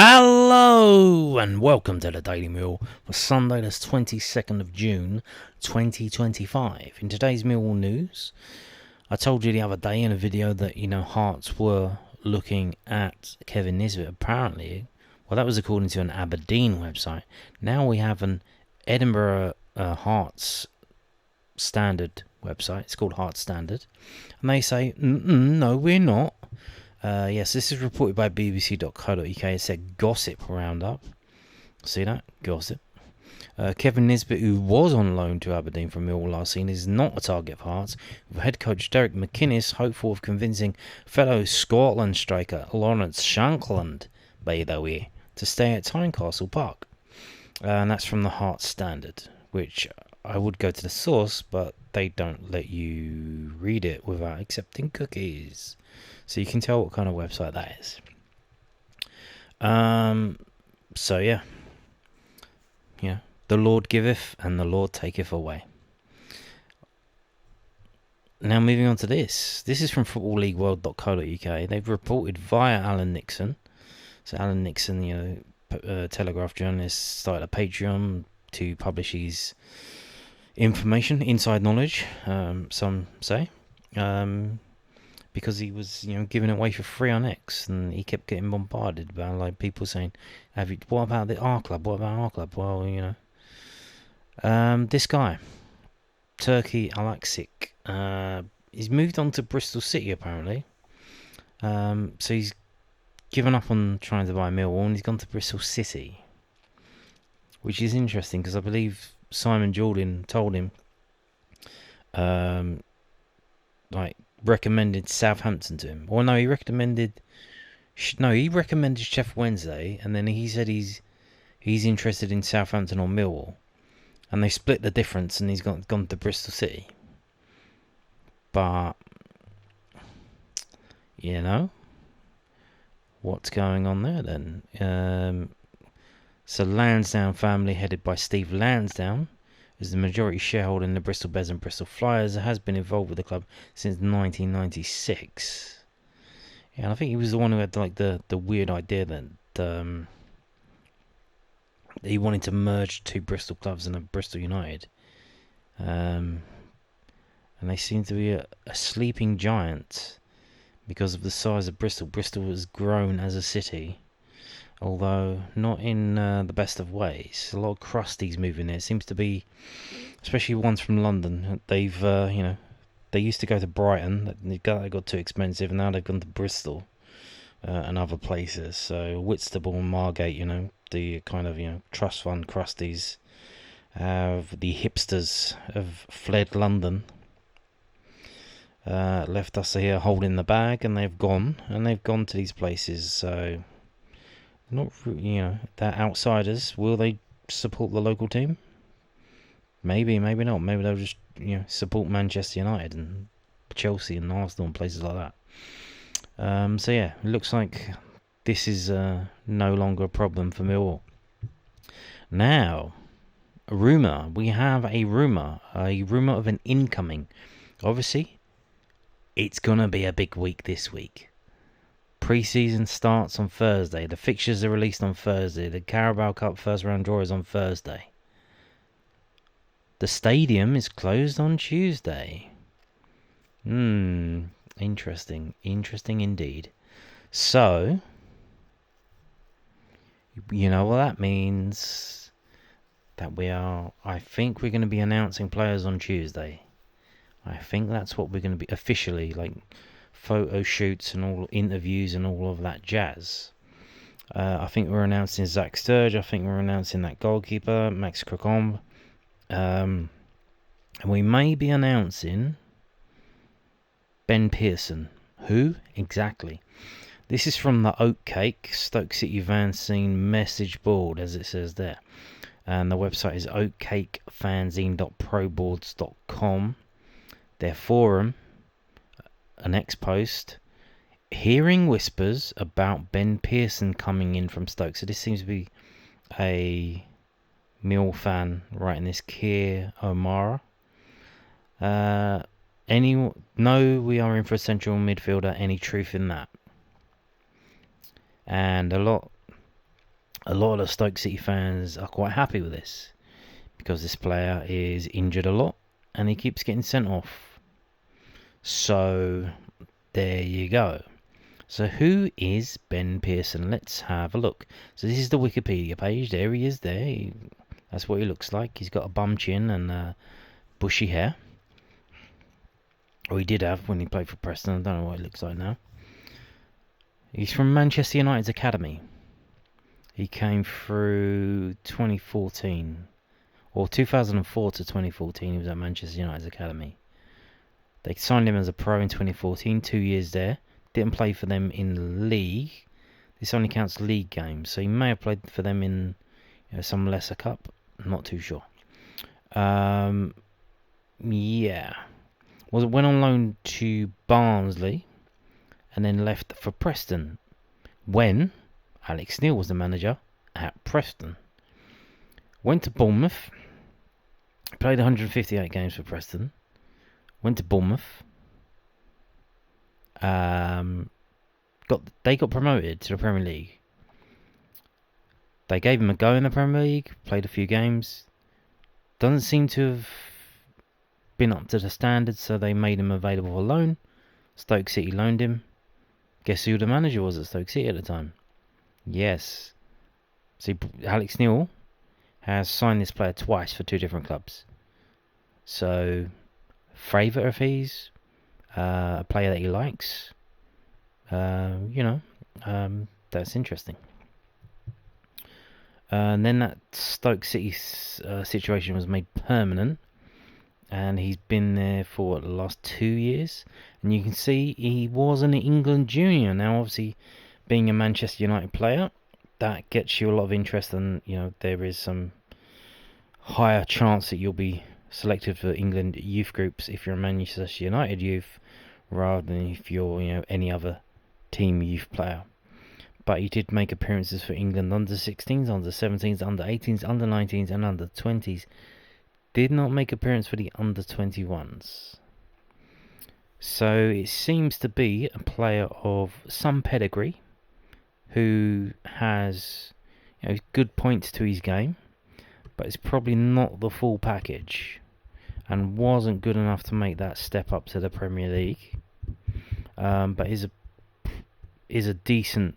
Hello and welcome to the Daily Meal for Sunday, the 22nd of June 2025. In today's Millwall news, I told you the other day in a video that, Hearts were looking at Kevin Nisbet. Apparently, well, that was according to an Aberdeen website. Now we have an Edinburgh Hearts Standard website. It's called Hearts Standard. And they say, no, we're not. Yes, this is reported by bbc.co.uk. It's a gossip roundup. See that? Gossip. Kevin Nisbet, who was on loan to Aberdeen from Millwall last season, is not a target for Hearts, with head coach Derek McInnes hopeful of convincing fellow Scotland striker Lawrence Shankland, by the way, to stay at Tynecastle Park. And that's from the Hearts Standard, which I would go to the source, but they don't let you read it without accepting cookies. So you can tell what kind of website that is. So yeah. The Lord giveth and the Lord taketh away. Now moving on to this. This is from footballleagueworld.co.uk. They've reported via Alan Nixon. So Alan Nixon, Telegraph journalist, started a Patreon to publish his information, inside knowledge, some say. Because he was, giving it away for free on X, and he kept getting bombarded by people saying, "What about our club? What about our club?" Well, this guy, Turkey Alaksik, he's moved on to Bristol City apparently. So he's given up on trying to buy Millwall, and he's gone to Bristol City, which is interesting because I believe Simon Jordan told him, recommended Southampton to him. Or no, he recommended Sheffield Wednesday, and then he said he's interested in Southampton or Millwall, and they split the difference, and he's gone to Bristol City. But what's going on there then? So Lansdowne family, headed by Steve Lansdowne, is the majority shareholder in the Bristol Bears and Bristol Flyers, has been involved with the club since 1996. Yeah, and I think he was the one who had the weird idea that he wanted to merge two Bristol clubs and a Bristol United. And they seem to be a sleeping giant because of the size of Bristol. Bristol has grown as a city, although not in the best of ways. A lot of crusties moving there. It seems to be, especially ones from London. They've, they used to go to Brighton. They got too expensive, and now they've gone to Bristol and other places. So Whitstable and Margate, the kind of trust fund crusties, the hipsters have fled London, left us here holding the bag, and they've gone to these places. So. Not, they're outsiders. Will they support the local team? Maybe, maybe not. Maybe they'll just, support Manchester United and Chelsea and Arsenal and places like that. So yeah, it looks like this is no longer a problem for Millwall. Now, a rumour. We have a rumour of an incoming. Obviously, it's gonna be a big week this week. Pre-season starts on Thursday. The fixtures are released on Thursday. The Carabao Cup first round draw is on Thursday. The stadium is closed on Tuesday. Interesting. Interesting indeed. So, you know what that means? That I think we're going to be announcing players on Tuesday. I think that's what we're going to be officially, photo shoots and all interviews and all of that jazz. I think we're announcing Zach Sturge. I think we're announcing that goalkeeper, Max Crocombe. And we may be announcing Ben Pearson. Who? Exactly. This is from the Oatcake, Stoke City Fanzine message board, as it says there. And the website is oatcakefanzine.proboards.com. Their forum, an ex-post, hearing whispers about Ben Pearson coming in from Stoke. So this seems to be a Mill fan writing this, Keir O'Mara. We are in for a central midfielder. Any truth in that? And a lot a lot of the Stoke City fans are quite happy with this, because this player is injured a lot and he keeps getting sent off. So there you go. So who is Ben Pearson? Let's have a look. So this is the Wikipedia page. There he is there. That's what he looks like. He's got a bum chin and bushy hair. Or he did have when he played for Preston. I don't know what it looks like now. He's from Manchester United's academy. He came through 2014. Or 2004 to 2014, he was at Manchester United's academy. They signed him as a pro in 2014, 2 years there. Didn't play for them in the league. This only counts league games, so he may have played for them in some lesser cup. I'm not too sure. Yeah. Went on loan to Barnsley and then left for Preston when Alex Neil was the manager at Preston. Went to Bournemouth. Played 158 games for Preston. Went to Bournemouth. They got promoted to the Premier League. They gave him a go in the Premier League. Played a few games. Doesn't seem to have been up to the standards, so they made him available for loan. Stoke City loaned him. Guess who the manager was at Stoke City at the time? Yes. See, Alex Neil has signed this player twice for two different clubs. So, favourite of his, a player that he likes. That's interesting. And then that Stoke City situation was made permanent, and he's been there for the last 2 years. And you can see he was an England junior. Now, obviously, being a Manchester United player, that gets you a lot of interest, and there is some higher chance that you'll be selected for England youth groups if you're a Manchester United youth, rather than if you're any other team youth player. But he did make appearances for England under 16s, under 17s, under 18s, under 19s, and under 20s. Did not make appearance for the under 21s. So it seems to be a player of some pedigree who has good points to his game, but it's probably not the full package, and wasn't good enough to make that step up to the Premier League. But was a decent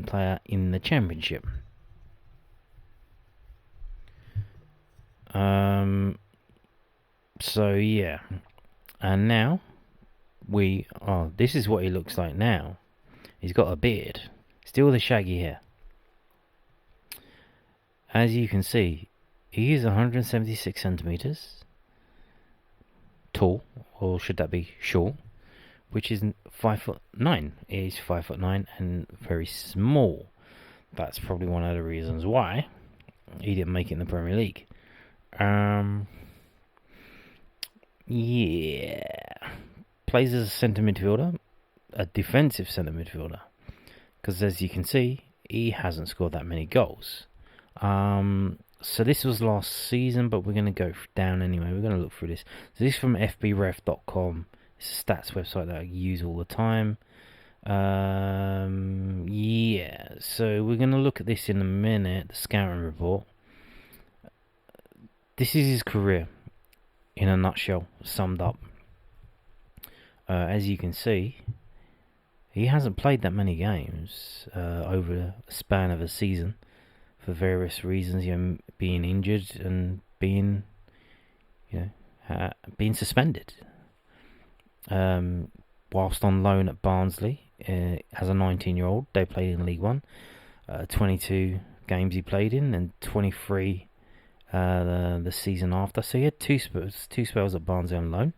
player in the Championship. So yeah, and now this is what he looks like now. He's got a beard, still the shaggy hair. As you can see, he is 176 centimeters tall, or should that be short? Which is 5'9". He's 5'9" and very small. That's probably one of the reasons why he didn't make it in the Premier League. Plays as a centre midfielder, a defensive centre midfielder, because as you can see, he hasn't scored that many goals. So this was last season, but we're going to go down anyway. We're going to look through this. So this is from fbref.com. It's a stats website that I use all the time. So we're going to look at this in a minute, the scouting report. This is his career in a nutshell, summed up. As you can see, he hasn't played that many games over a span of a season for various reasons, being injured and being suspended. Whilst on loan at Barnsley as a 19-year-old, they played in League One. 22 games he played in, and 23 the season after. So he had two spells at Barnsley on loan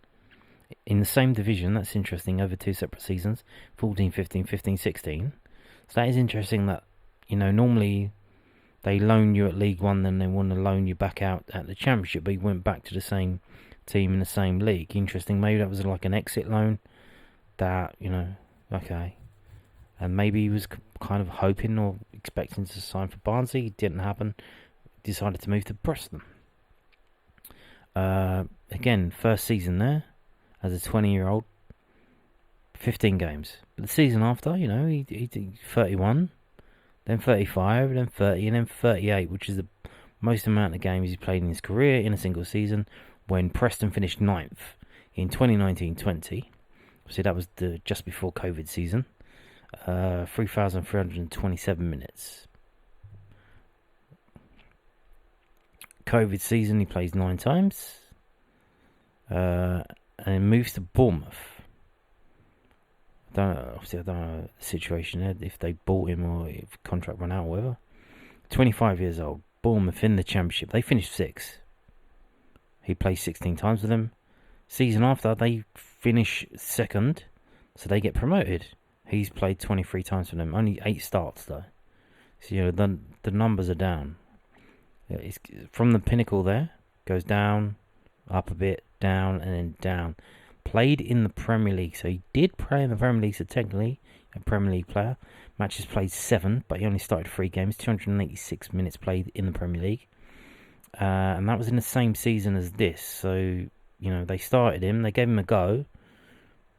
in the same division. That's interesting, over two separate seasons, 14, 15, 15, 16. So that is interesting that normally they loan you at League One, then they want to loan you back out at the Championship, but he went back to the same team in the same league. Interesting. Maybe that was like an exit loan that, okay. And maybe he was kind of hoping or expecting to sign for Barnsley. It didn't happen. Decided to move to Preston. Again, first season there as a 20-year-old, 15 games. But the season after, he did 31. then 35, then 30, and then 38, which is the most amount of games he's played in his career in a single season, when Preston finished 9th in 2019-20. See, that was just before COVID season. 3,327 minutes. COVID season, he plays 9 times. And moves to Bournemouth. I don't know the situation there, if they bought him or if contract ran out or whatever. 25 years old. Bournemouth in the Championship. They finished 6th. He plays 16 times with them. Season after, they finish 2nd, so they get promoted. He's played 23 times for them. Only 8 starts, though. So, the numbers are down. It's from the pinnacle there, goes down, up a bit, down, and then down. Played in the Premier League, so he did play in the Premier League, so technically a Premier League player. Matches played 7, but he only started 3 games, 286 minutes played in the Premier League. And that was in the same season as this, so, they started him, they gave him a go,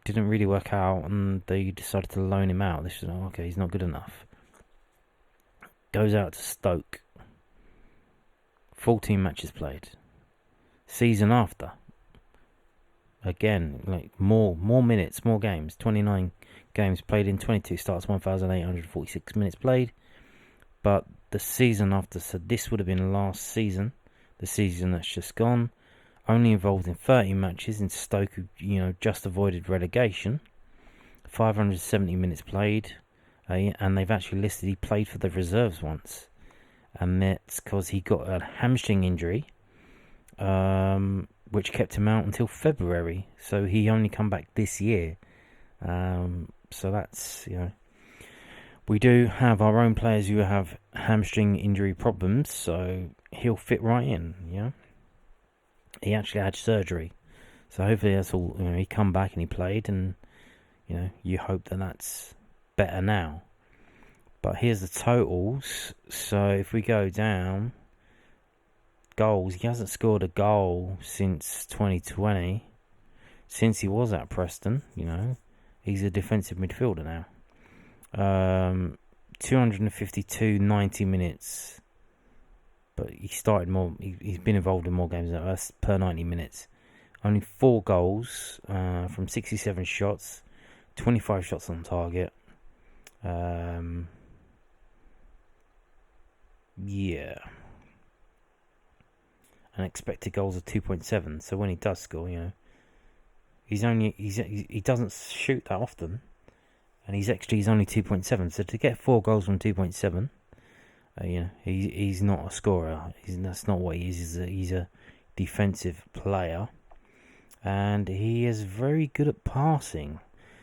didn't really work out, and they decided to loan him out. They said, okay, he's not good enough. Goes out to Stoke. 14 matches played. Season after, again, more minutes, more games. 29 games played in 22 starts, 1,846 minutes played. But the season after, so this would have been last season, the season that's just gone, only involved in 30 matches in Stoke, who, just avoided relegation. 570 minutes played, and they've actually listed he played for the reserves once. And that's because he got a hamstring injury, which kept him out until February. So he only come back this year. So that's, we do have our own players who have hamstring injury problems, so he'll fit right in, He actually had surgery. So hopefully that's all, he come back and he played, and, you hope that that's better now. But here's the totals. So if we go down, goals, he hasn't scored a goal since 2020. Since he was at Preston, he's a defensive midfielder now. 252 90 minutes. But he started more, he's been involved in more games than us per 90 minutes. Only 4 goals from 67 shots, 25 shots on target. Yeah. And expected goals of 2.7. So when he does score, he doesn't shoot that often, and his XG is only 2.7. So to get 4 goals from 2.7, he's not a scorer. That's not what he is. He's a defensive player, and he is very good at passing.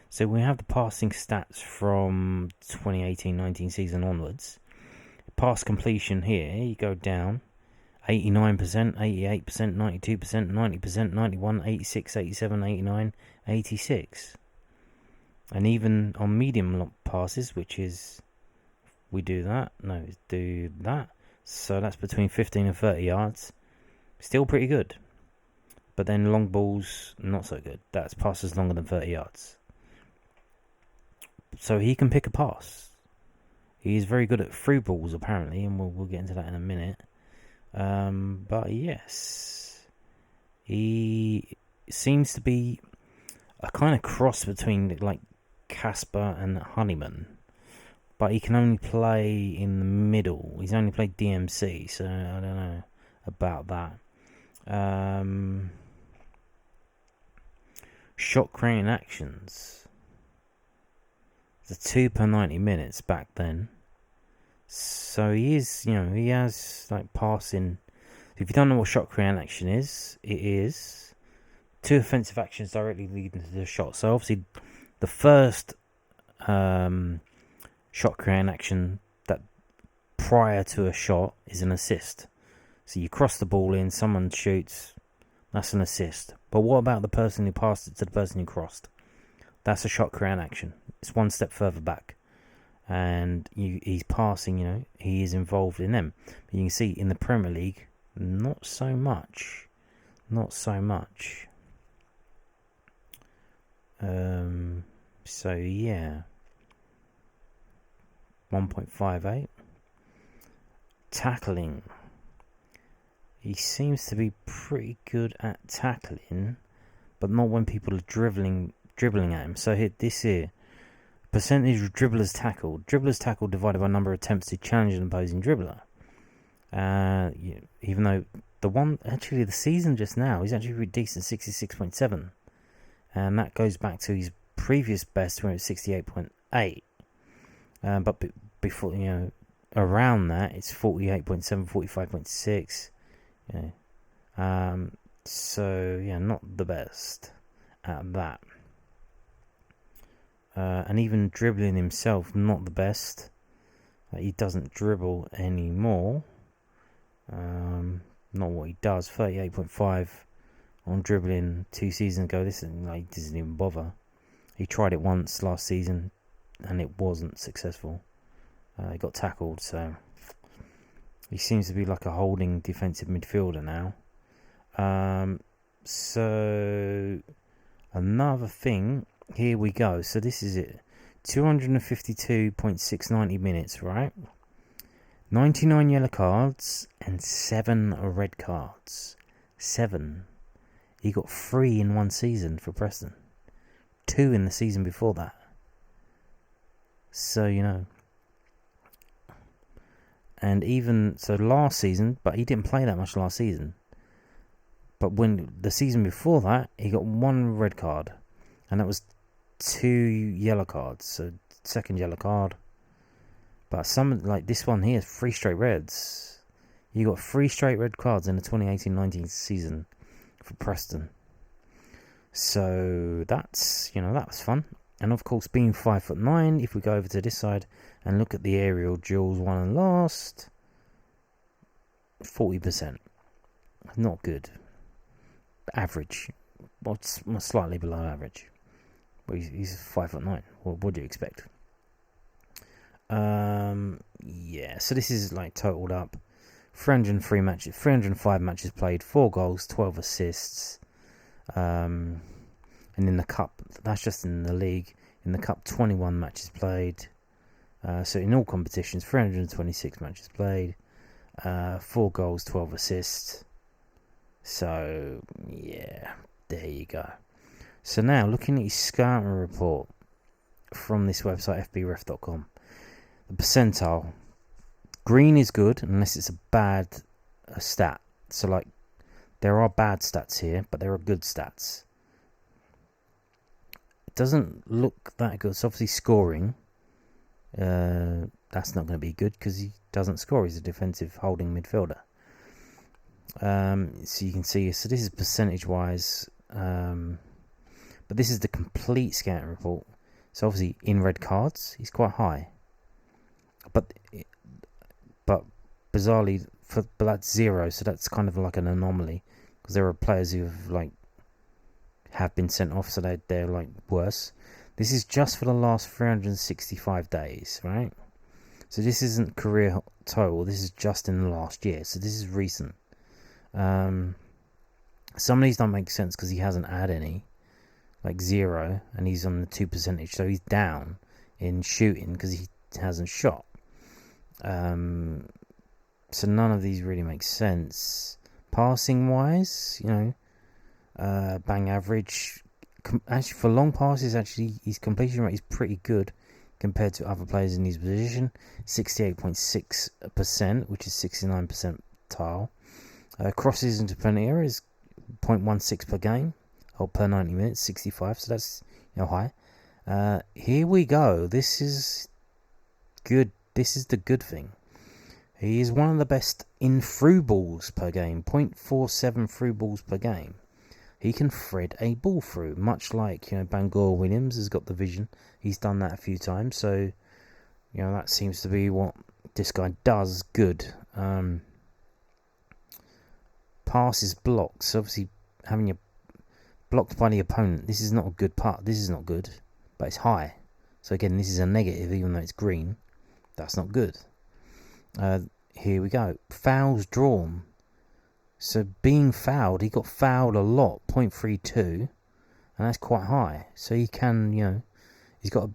So we have the passing stats from 2018-19 season onwards. Pass completion here, you go down 89%, 88%, 92%, 90%, 91%, 86%, 87%, 89%, 86%. And even on medium passes, which is, we do that, so that's between 15 and 30 yards, still pretty good. But then long balls, not so good. That's passes longer than 30 yards. So he can pick a pass. He's very good at through balls, apparently, and we'll get into that in a minute. But yes, he seems to be a kind of cross between like Casper and Honeyman, but he can only play in the middle. He's only played DMC, so I don't know about that. Shot creating actions. The 2 per 90 minutes back then. So he is, he has like passing. If you don't know what shot creating action is, it is 2 offensive actions directly leading to the shot. So obviously, the first shot creating action that prior to a shot is an assist. So you cross the ball in, someone shoots, that's an assist. But what about the person who passed it to the person who crossed? That's a shot creating action. It's one step further back, and he's passing. He is involved in them. But you can see in the Premier League, not so much. So yeah, 1.58. Tackling. He seems to be pretty good at tackling, but not when people are dribbling at him. So this here, percentage of dribblers tackled. Dribblers tackled divided by number of attempts to challenge an opposing dribbler. Even though the season just now, he's actually pretty decent, 66.7. And that goes back to his previous best when it was 68.8. But before, around that, it's 48.7, 45.6. So, not the best at that. And even dribbling himself, not the best. He doesn't dribble anymore. Not what he does. 38.5 on dribbling 2 seasons ago. This is he doesn't even bother. He tried it once last season, and it wasn't successful. He got tackled, so he seems to be like a holding defensive midfielder now. So another thing, here we go. So this is it. 252.690 minutes, right? 99 yellow cards and 7 red cards. 7. He got 3 in one season for Preston. 2 in the season before that. So, And even so last season, but he didn't play that much last season. But when the season before that, he got 1 red card. And that was 2 yellow cards. So second yellow card. But some, like this one here, 3 straight reds. You got 3 straight red cards in the 2018-19 season for Preston. So that's, that was fun. And of course, being 5'9", if we go over to this side and look at the aerial duels won and lost, 40%. Not good. Average. Well, slightly below average. But he's 5'9". What do you expect? So this is like totaled up. 305 matches played, 4 goals, 12 assists. And in the cup, that's just in the league. In the cup, 21 matches played. So in all competitions, 326 matches played, 4 goals, 12 assists. So there you go. So now looking at his scouting report from this website, fbref.com, the percentile. Green is good unless it's a bad stat. So like there are bad stats here, but there are good stats. It doesn't look that good. It's obviously scoring. That's not going to be good because he doesn't score. He's a defensive holding midfielder. So you can see. So this is percentage wise. But this is the complete scouting report. So obviously in red cards, he's quite high. But bizarrely, but that's 0. So that's kind of like an anomaly because there are players who have been sent off, so they're like worse. This is just for the last 365 days, right? So this isn't career total. This is just in the last year. So this is recent. Some of these don't make sense because he hasn't had any, like 0, and he's on the 2 percentage. So he's down in shooting because he hasn't shot. So none of these really make sense. Passing wise, bang average. Actually, for long passes, his completion rate is pretty good compared to other players in his position. 68.6%, which is 69% tile. Crosses into penalty area is 0.16 per game, or per 90 minutes, 65. So that's high. Here we go. This is good. This is the good thing. He is one of the best in through balls per game, 0.47 through balls per game. He can thread a ball through, much like Bangor Williams has got the vision. He's done that a few times, so that seems to be what this guy does good. Passes blocked, so obviously having you blocked by the opponent. This is not a good part. This is not good, but it's high. So again, this is a negative, even though it's green. That's not good. Here we go. Fouls drawn. So being fouled, he got fouled a lot, 0.32, and that's quite high. So he can, he's got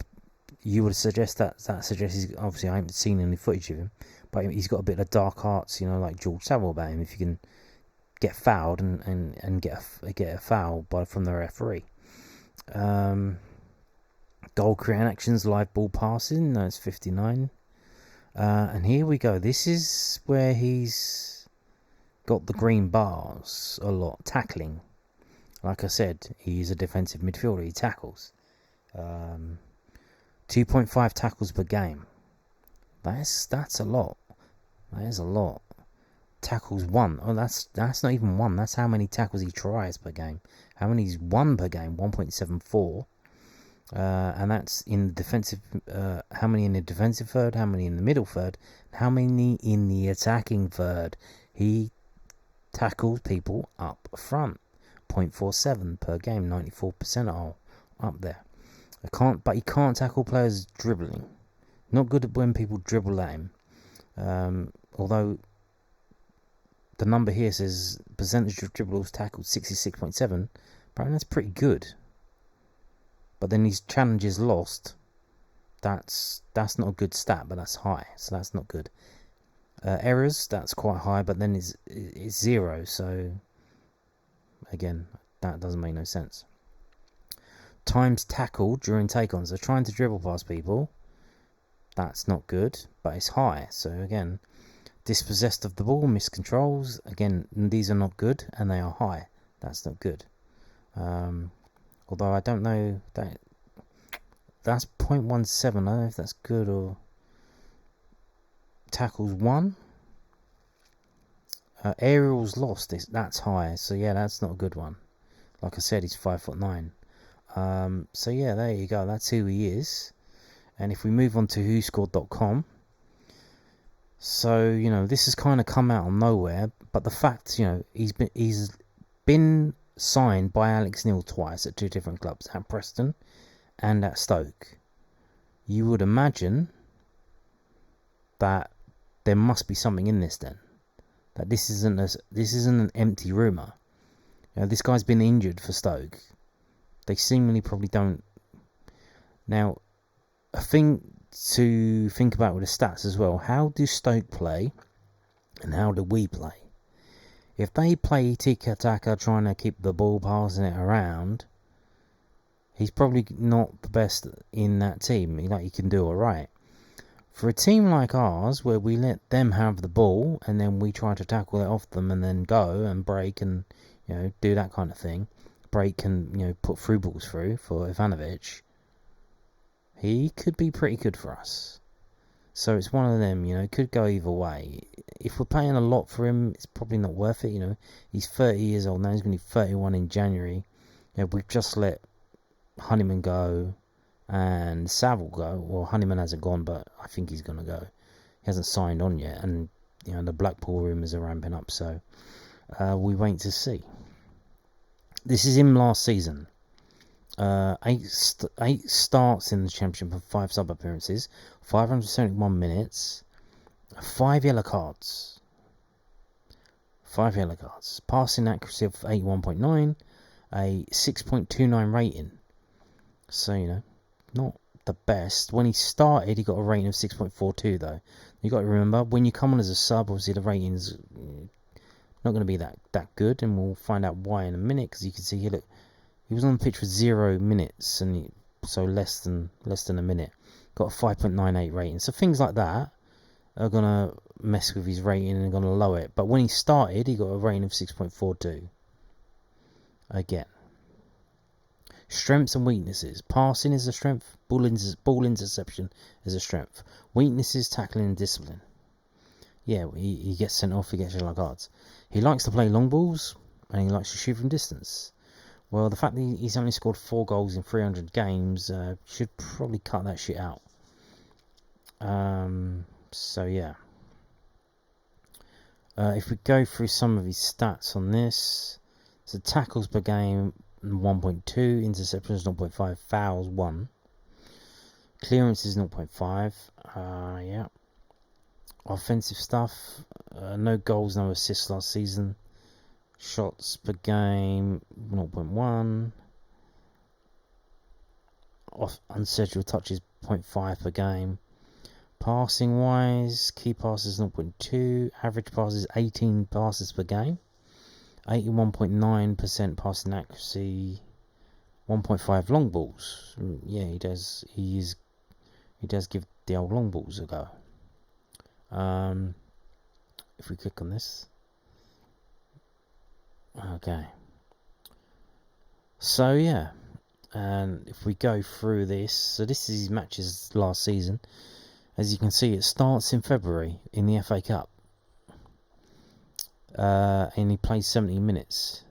you would suggest that suggests obviously I haven't seen any footage of him, but he's got a bit of dark arts, like George Savile about him. If you can get fouled and get a foul from the referee. Goal creating actions, live ball passing, that's 59. And here we go. This is where he's got the green bars a lot. Tackling. Like I said, he's a defensive midfielder. He tackles. 2.5 tackles per game. That's a lot. That is a lot. Tackles one. Oh, that's not even one. That's how many tackles he tries per game. How many he's won per game? 1.74. And that's in the defensive. How many in the defensive third? How many in the middle third? How many in the attacking third? He tackles people up front. 0.47 per game. 94 percentile up there. But he can't tackle players dribbling. Not good at when people dribble at him. Although the number here says percentage of dribbles tackled 66.7. Apparently that's pretty good. But then his challenges lost. That's not a good stat, but that's high, so that's not good. Errors, that's quite high, but then it's 0. So again, that doesn't make no sense. Times tackled during take-ons. So trying to dribble past people, that's not good, but it's high. So again, dispossessed of the ball, missed controls. Again, these are not good, and they are high. That's not good. Although I don't know that's 0.17. I don't know if that's good or tackles 1. Aerials lost. That's high. So yeah, that's not a good one. Like I said, he's 5'9". So yeah, there you go. That's who he is. And if we move on to whoscored.com, so this has kind of come out of nowhere. But the fact, he's been signed by Alex Neil twice at 2 different clubs, at Preston and at Stoke. You would imagine that there must be something in this then. That this isn't an empty rumour. This guy's been injured for Stoke. They seemingly probably don't. Now, a thing to think about with the stats as well. How do Stoke play and how do we play? If they play tiki-taka, trying to keep the ball, passing it around, he's probably not the best in that team. He can do alright. For a team like ours, where we let them have the ball and then we try to tackle it off them and then go and break and do that kind of thing, break and put through balls through for Ivanovic, he could be pretty good for us. So it's one of them, it could go either way. If we're paying a lot for him, it's probably not worth it. He's 30 years old now. He's going to be 31 in January. We've just let Honeyman go and Savile go. Well, Honeyman hasn't gone, but I think he's going to go. He hasn't signed on yet, and the Blackpool rumours are ramping up. So we wait to see. This is him last season. 8 starts in the Championship and 5 sub appearances, 571 minutes, 5 yellow cards. 5 yellow cards. Passing accuracy of 81.9, a 6.29 rating. So, not the best. When he started, he got a rating of 6.42 though. You got to remember, when you come on as a sub, obviously the rating's not going to be that good, and we'll find out why in a minute, because you can see here, look, he was on the pitch for 0 minutes, and so less than a minute. Got a 5.98 rating. So things like that are going to mess with his rating and are going to lower it. But when he started, he got a rating of 6.42. Again. Strengths and weaknesses. Passing is a strength. Ball interception is a strength. Weaknesses, tackling and discipline. Yeah, he gets sent off, he gets yellow cards. He likes to play long balls, and he likes to shoot from distance. Well, the fact that he's only scored 4 goals in 300 games should probably cut that shit out. So, yeah. If we go through some of his stats on this, so tackles per game 1.2, interceptions 0.5, fouls 1, clearances 0.5. Yeah. Offensive stuff, no goals, no assists last season. Shots per game 0.1. Unscheduled touches 0.5 per game. Passing wise, key passes 0.2, average passes 18 passes per game, 81.9% passing accuracy, 1.5 long balls. Yeah, he does give the old long balls a go. If we click on this, okay. So yeah, and if we go through this, so this is his matches last season. As you can see, it starts in February in the FA Cup, and he plays 70 minutes.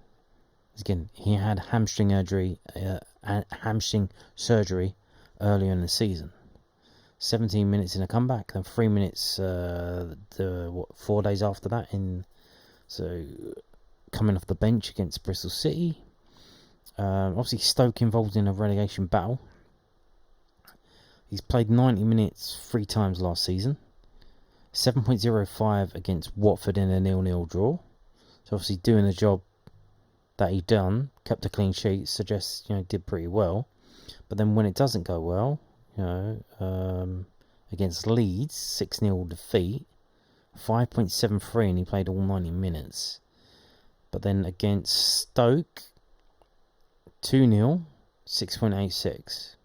Again, he had hamstring surgery earlier in the season. 17 minutes in a comeback, then 3 minutes 4 days after that. So coming off the bench against Bristol City. Obviously, Stoke involved in a relegation battle. He's played 90 minutes 3 times last season. 7.05 against Watford in a 0-0 draw. So obviously doing the job that he done, kept a clean sheet, suggests did pretty well. But then when it doesn't go well, against Leeds, 6-0 defeat, 5.73, and he played all 90 minutes. But then against Stoke, 2-0, 6.86.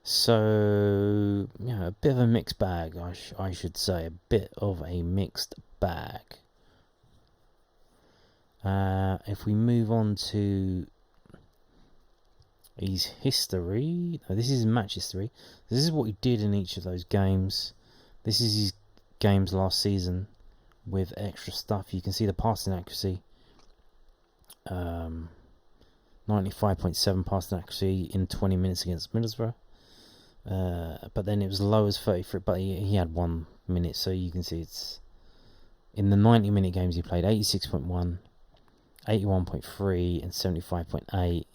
So, a bit of a mixed bag, I should say. A bit of a mixed bag. If we move on to his history, this is match history. This is what he did in each of those games. This is his games last season with extra stuff. You can see the passing accuracy. 95.7 passing accuracy in 20 minutes against Middlesbrough. But then it was low as 33, but he had 1 minute, so you can see it's in the 90 minute games he played 86.1, 81.3 and 75.8.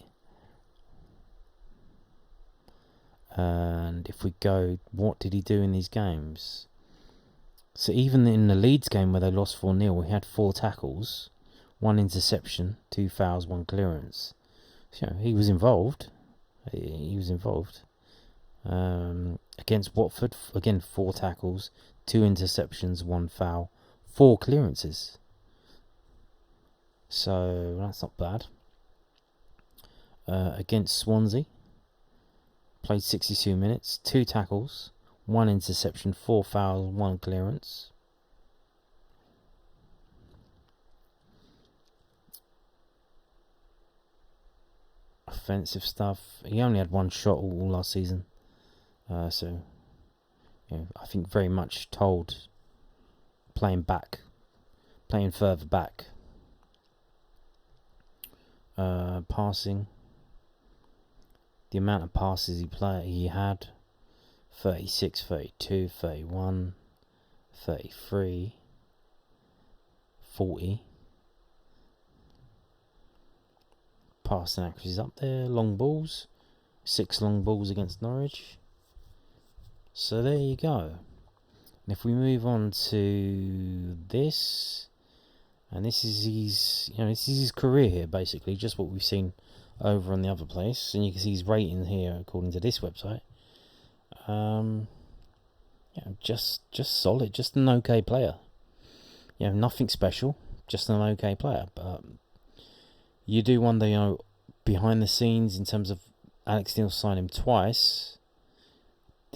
And if we go, what did he do in these games? So even in the Leeds game where they lost 4-0, he had 4 tackles, 1 interception, 2 fouls, 1 clearance. So he was involved. Against Watford, again 4 tackles, 2 interceptions, 1 foul, 4 clearances. So that's not bad. Against Swansea, played 62 minutes, 2 tackles, 1 interception, 4 fouls, 1 clearance. Offensive stuff. He only had 1 shot all last season. So I think very much told playing further back. Passing. The amount of passes he had, 36, 32, 31, 33, 40. Passing accuracy up there. Long balls, 6 long balls against Norwich. So there you go. And if we move on to this, and this is his career here, basically, just what we've seen over on the other place, and you can see his rating here according to this website. Just solid, just an okay player. Nothing special, just an okay player. But you do wonder, behind the scenes in terms of Alex Neil signed him twice.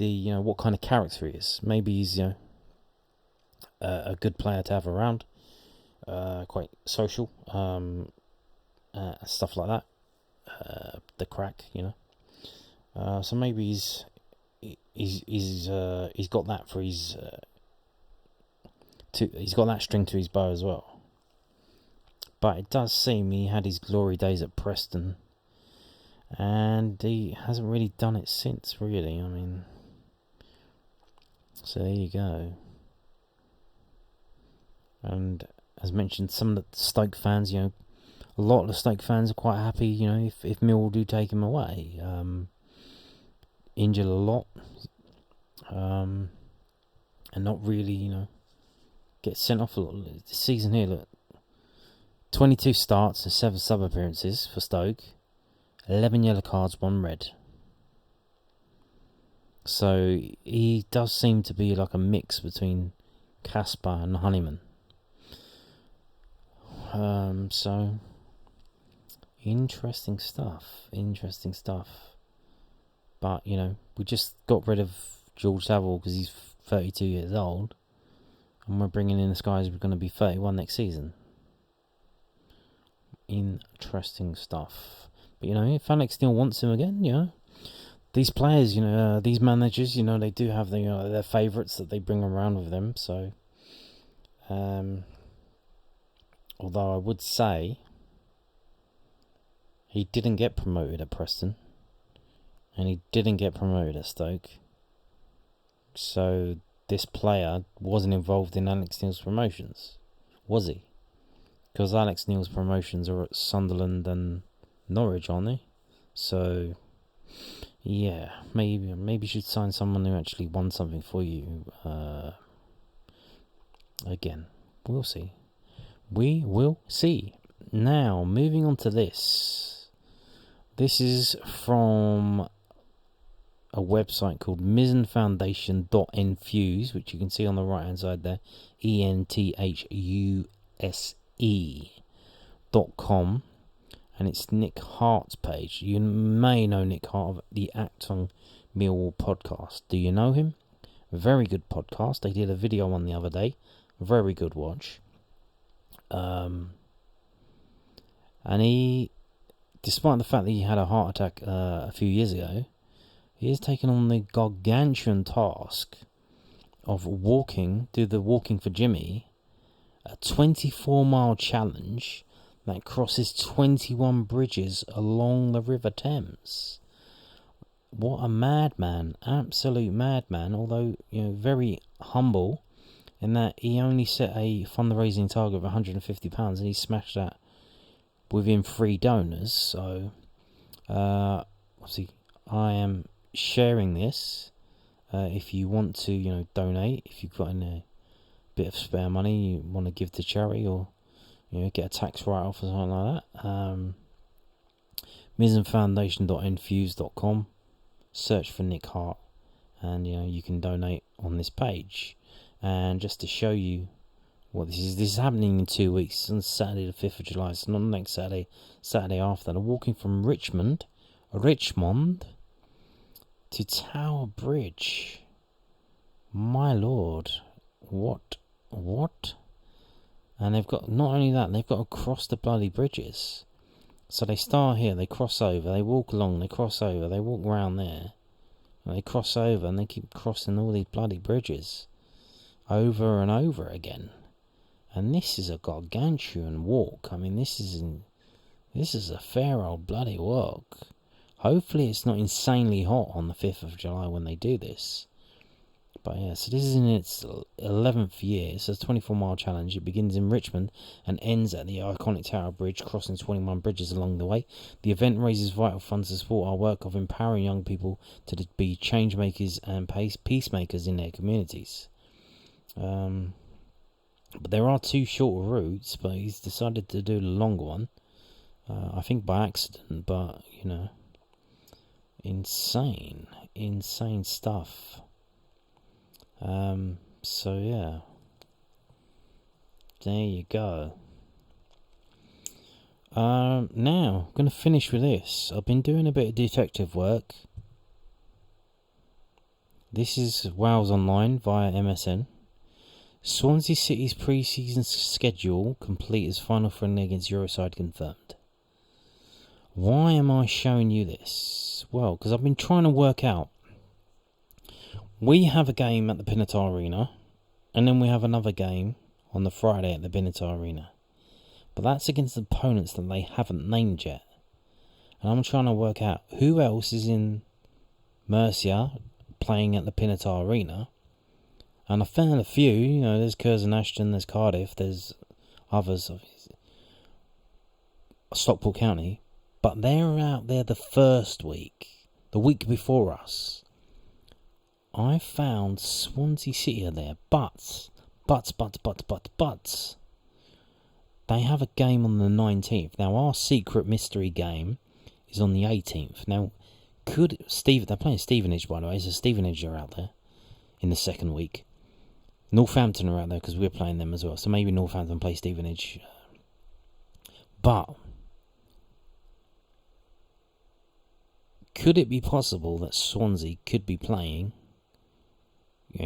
What kind of character he is. Maybe he's a good player to have around, quite social, stuff like that. The crack, so maybe he's got that for his he's got that string to his bow as well. But it does seem he had his glory days at Preston, and he hasn't really done it since, really. So there you go. And as mentioned, some of the Stoke fans, a lot of the Stoke fans are quite happy, if Millwall do take him away. Injured a lot, and not really, get sent off a lot. This season here, look, 22 starts and 7 sub appearances for Stoke, 11 yellow cards, 1 red. So he does seem to be like a mix between Casper and Honeyman. So interesting stuff. But we just got rid of George Savile because he's 32 years old, and we're bringing in this guy who's going to be 31 next season. Interesting stuff. But if Alex Neil wants him again, these players, these managers, they do have their favourites that they bring around with them. So, although I would say he didn't get promoted at Preston, and he didn't get promoted at Stoke. So this player wasn't involved in Alex Neil's promotions, was he? Because Alex Neil's promotions are at Sunderland and Norwich, aren't they? So, yeah, maybe you should sign someone who actually won something for you. Again, we'll see. We will see. Now, moving on to this. This is from a website called mizenfoundation.enfuse, which you can see on the right hand side there, enthuse.com, and it's Nick Hart's page. You may know Nick Hart of the Acton Millwall podcast. Do you know him? Very good podcast. They did a video on the other day. Very good watch. And he, despite the fact that he had a heart attack a few years ago, he has taken on the gargantuan task of do the Walking for Jimmy, a 24-mile challenge that crosses 21 bridges along the River Thames. What a madman, absolute madman, although, very humble in that he only set a fundraising target of £150 and he smashed that within 3 donors. So, obviously, I am sharing this. If you want to, donate, if you've got a bit of spare money you want to give to charity, or get a tax write-off or something like that, mizenfoundation.enfuse.com, search for Nick Hart, and you can donate on this page. And just to show you what this is happening in 2 weeks. It's on Saturday the 5th of July. It's not next Saturday after. They're walking from Richmond to Tower Bridge. My lord, what? And they've got, not only that, they've got to cross the bloody bridges. So they start here, they cross over, they walk along, they cross over, they walk round there, and they cross over, and they keep crossing all these bloody bridges over and over again. And this is a gargantuan walk. I mean, this is a fair old bloody walk. Hopefully it's not insanely hot on the 5th of July when they do this. But yeah, so this is in its 11th year. It's a 24-mile challenge. It begins in Richmond and ends at the iconic Tower Bridge, crossing 21 bridges along the way. The event raises vital funds to support our work of empowering young people to be change makers and peacemakers in their communities. But there are 2 shorter routes, but he's decided to do the longer one. I think by accident, but insane stuff. So yeah, there you go. Now I'm gonna finish with this. I've been doing a bit of detective work. This is Wales Online via MSN. Swansea City's pre-season schedule complete as final friendly against Euroside confirmed. Why am I showing you this? Well, because I've been trying to work out. We have a game at the Pinatar Arena, and then we have another game on the Friday at the Pinatar Arena. But that's against opponents that they haven't named yet. And I'm trying to work out who else is in Murcia playing at the Pinatar Arena. And I found a few, there's Curzon Ashton, there's Cardiff, there's others, Stockport County. But they're out there the first week, the week before us. I found Swansea City are there, but they have a game on the 19th. Now, our secret mystery game is on the 18th. Now, They're playing Stevenage, by the way, so Stevenage are out there in the second week. Northampton are out there because we're playing them as well, so maybe Northampton play Stevenage. But could it be possible that Swansea could be playing,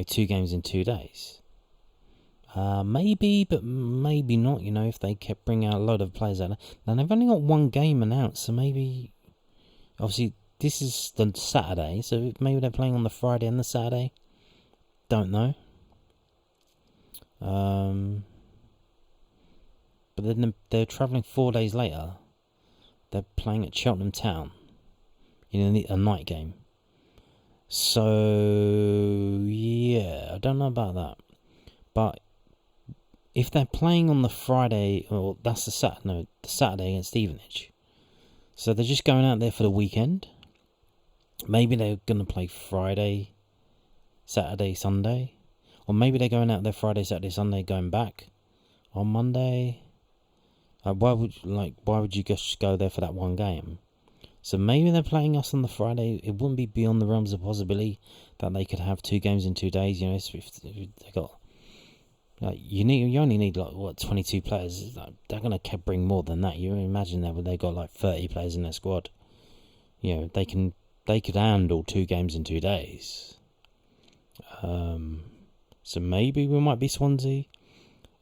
2 games in 2 days? Maybe, but maybe not, if they kept bringing out a lot of players out there. Now, they've only got 1 game announced, so maybe, obviously, this is the Saturday, so maybe they're playing on the Friday and the Saturday. Don't know. But then they're travelling 4 days later. They're playing at Cheltenham Town in a night game. So, yeah, I don't know about that. But if they're playing on the Friday, well, that's the Saturday against Stevenage. So they're just going out there for the weekend. Maybe they're going to play Friday, Saturday, Sunday. Or maybe they're going out there Friday, Saturday, Sunday, going back on Monday. Why would you just go there for that 1 game? So maybe they're playing us on the Friday. It wouldn't be beyond the realms of possibility that they could have 2 games in 2 days. If they got you only need 22 players. They're gonna bring more than that. You imagine that they got 30 players in their squad. They could handle 2 games in 2 days. So maybe we might be Swansea.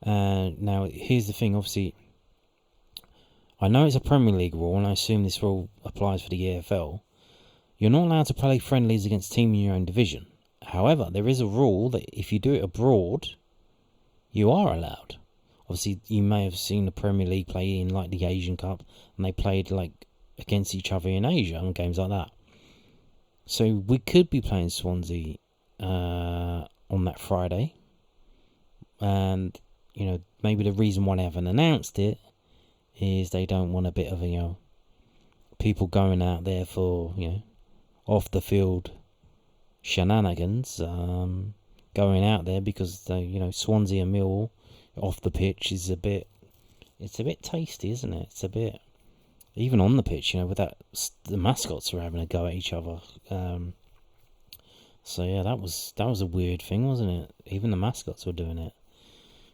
Now here's the thing. Obviously, I know it's a Premier League rule, and I assume this rule applies for the EFL. You're not allowed to play friendlies against teams in your own division. However, there is a rule that if you do it abroad, you are allowed. Obviously, you may have seen the Premier League play in the Asian Cup, and they played against each other in Asia and games like that. So we could be playing Swansea on that Friday, and maybe the reason why they haven't announced it is they don't want a bit of people going out there for off the field shenanigans, going out there because Swansea and Millwall off the pitch is a bit tasty, isn't it? It's a bit, even on the pitch, with that, the mascots are having a go at each other. So yeah, that was a weird thing, wasn't it? Even the mascots were doing it.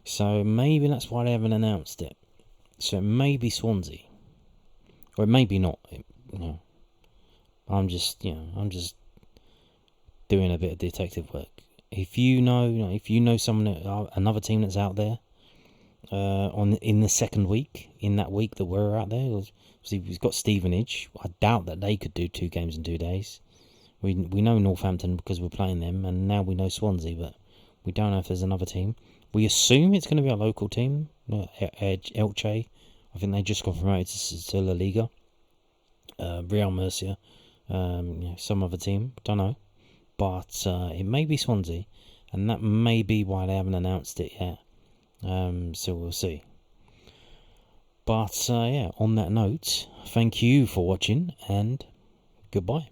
So maybe that's why they haven't announced it. So it may be Swansea, or it may be not. I'm just doing a bit of detective work. If you know someone, another team that's out there, in the second week, in that week that we're out there, obviously we've got Stevenage. I doubt that they could do 2 games in 2 days. We know Northampton because we're playing them, and now we know Swansea, but we don't know if there's another team. We assume it's going to be a local team, Elche. I think they just got promoted to La Liga. Real Murcia, some other team, don't know. But it may be Swansea, and that may be why they haven't announced it yet. So we'll see. But on that note, thank you for watching, and goodbye.